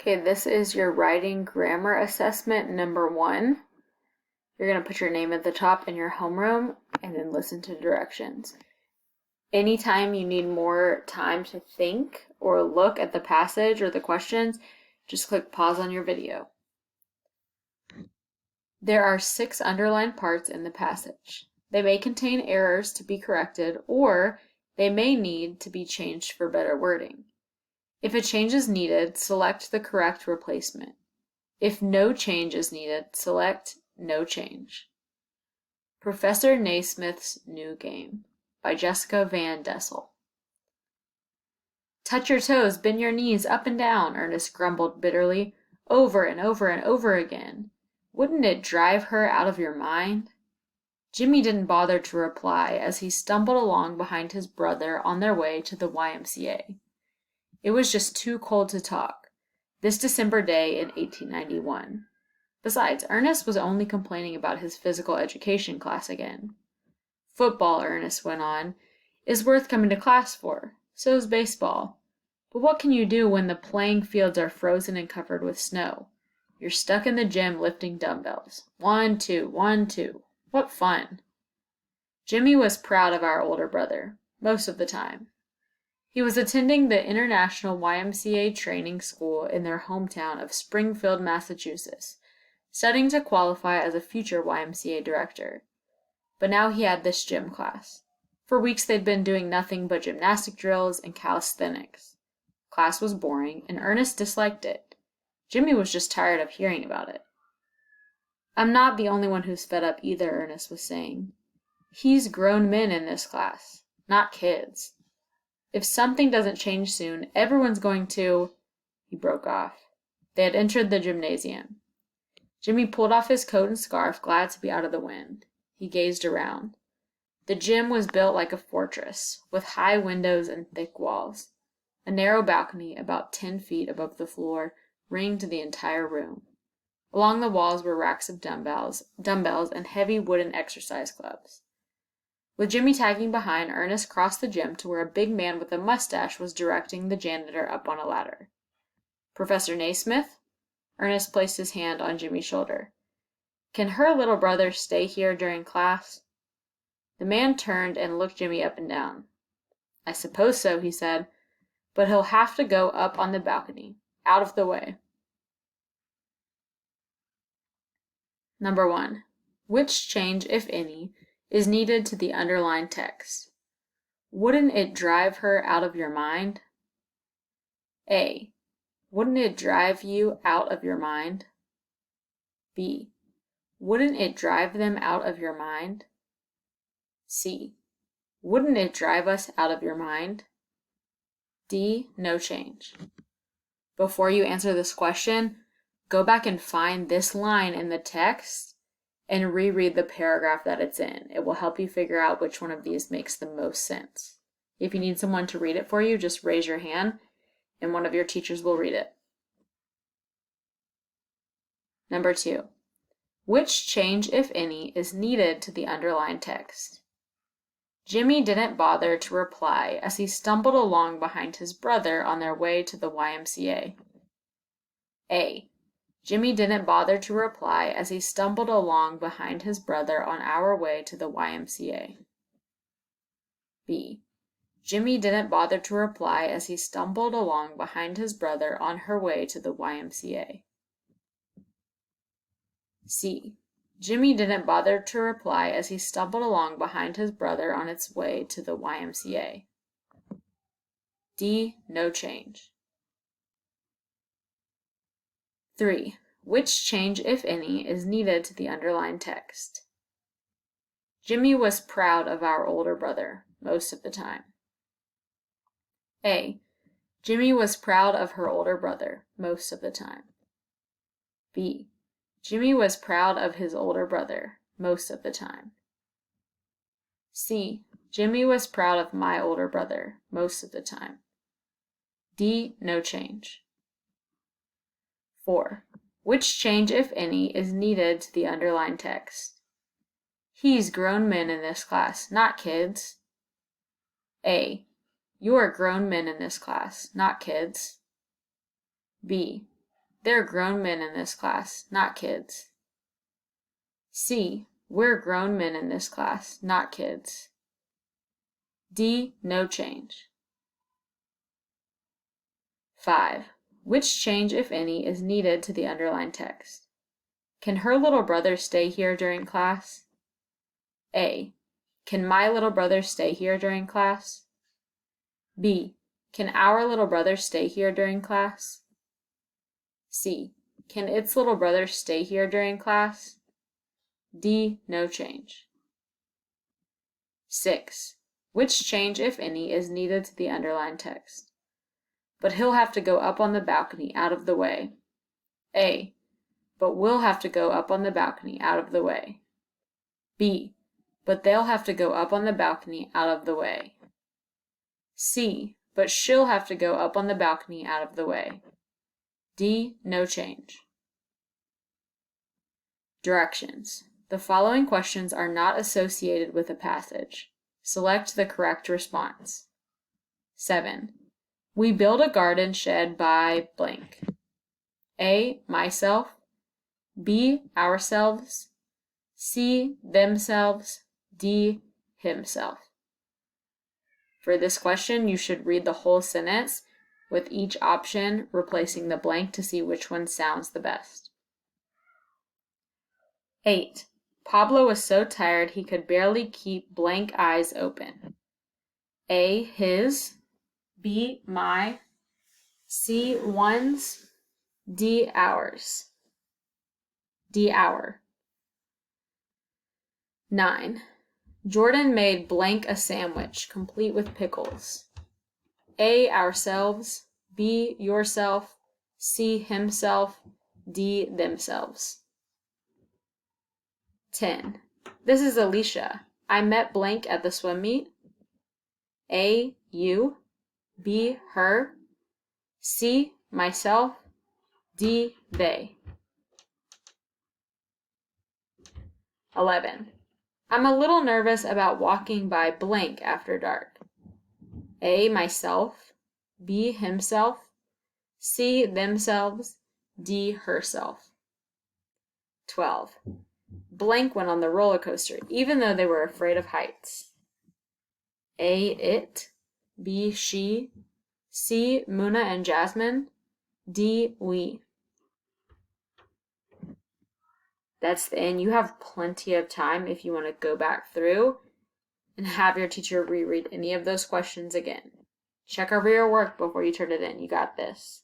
Okay, this is your writing grammar assessment number 1. You're going to put your name at the top in your homeroom and then listen to directions. Anytime you need more time to think or look at the passage or the questions, just click pause on your video. There are 6 underlined parts in the passage. They may contain errors to be corrected, or they may need to be changed for better wording. If a change is needed, select the correct replacement. If no change is needed, select no change. Professor Naismith's New Game by Jessica Van Dessel. Touch your toes, bend your knees up and down, Ernest grumbled bitterly, over and over and over again. Wouldn't it drive her out of your mind? Jimmy didn't bother to reply as he stumbled along behind his brother on their way to the YMCA. It was just too cold to talk, this December day in 1891. Besides, Ernest was only complaining about his physical education class again. Football, Ernest went on, is worth coming to class for. So is baseball. But what can you do when the playing fields are frozen and covered with snow? You're stuck in the gym lifting dumbbells. 1, 2, 1, 2. What fun. Jimmy was proud of our older brother, most of the time. He was attending the International YMCA training school in their hometown of Springfield, Massachusetts, studying to qualify as a future YMCA director. But now he had this gym class. For weeks they'd been doing nothing but gymnastic drills and calisthenics. Class was boring, and Ernest disliked it. Jimmy was just tired of hearing about it. I'm not the only one who's fed up either, Ernest was saying. He's grown men in this class, not kids. If something doesn't change soon, everyone's going to... He broke off. They had entered the gymnasium. Jimmy pulled off his coat and scarf, glad to be out of the wind. He gazed around. The gym was built like a fortress, with high windows and thick walls. A narrow balcony, about 10 feet above the floor, ringed the entire room. Along the walls were racks of dumbbells, and heavy wooden exercise clubs. With Jimmy tagging behind, Ernest crossed the gym to where a big man with a mustache was directing the janitor up on a ladder. Professor Naismith? Ernest placed his hand on Jimmy's shoulder. Can her little brother stay here during class? The man turned and looked Jimmy up and down. I suppose so, he said, but he'll have to go up on the balcony, out of the way. Number 1. Which change, if any, is needed to the underlined text? Wouldn't it drive her out of your mind? A. Wouldn't it drive you out of your mind? B. Wouldn't it drive them out of your mind? C. Wouldn't it drive us out of your mind? D. No change. Before you answer this question, go back and find this line in the text and reread the paragraph that it's in. It will help you figure out which one of these makes the most sense. If you need someone to read it for you, just raise your hand and one of your teachers will read it. Number 2. Which change, if any, is needed to the underlined text? Jimmy didn't bother to reply as he stumbled along behind his brother on their way to the YMCA. A. Jimmy didn't bother to reply as he stumbled along behind his brother on our way to the YMCA. B. Jimmy didn't bother to reply as he stumbled along behind his brother on her way to the YMCA. C. Jimmy didn't bother to reply as he stumbled along behind his brother on its way to the YMCA. D. No change. 3. Which change, if any, is needed to the underlined text? Jimmy was proud of our older brother, most of the time. A. Jimmy was proud of her older brother, most of the time. B. Jimmy was proud of his older brother, most of the time. C. Jimmy was proud of my older brother, most of the time. D. No change. 4. Which change, if any, is needed to the underlined text? He's grown men in this class, not kids. A. You're grown men in this class, not kids. B. They're grown men in this class, not kids. C. We're grown men in this class, not kids. D. No change. 5. Which change, if any, is needed to the underlined text? Can her little brother stay here during class? A. Can my little brother stay here during class? B. Can our little brother stay here during class? C. Can its little brother stay here during class? D. No change. 6. Which change, if any, is needed to the underlined text? But he'll have to go up on the balcony out of the way. A. But we'll have to go up on the balcony out of the way. B. But they'll have to go up on the balcony out of the way. C. But she'll have to go up on the balcony out of the way. D. No change. Directions. The following questions are not associated with a passage. Select the correct response. 7. We build a garden shed by blank. A. Myself. B. Ourselves. C. Themselves. D. Himself. For this question, you should read the whole sentence with each option replacing the blank to see which one sounds the best. 8. Pablo was so tired he could barely keep blank eyes open. A. His. B. My. C. One's. D. Ours. D. Our. 9. Jordan made blank a sandwich, complete with pickles. A. Ourselves. B. Yourself. C. Himself. D. Themselves. 10. This is Alicia. I met blank at the swim meet. A. You. B. Her. C. Myself. D. They. 11. I'm a little nervous about walking by blank after dark. A. Myself. B. Himself. C. Themselves. D. Herself. 12. Blank went on the roller coaster, even though they were afraid of heights. A. It. B. She. C. Muna and Jasmine. D. We. That's the end. You have plenty of time if you want to go back through and have your teacher reread any of those questions again. Check over your work before you turn it in. You got this.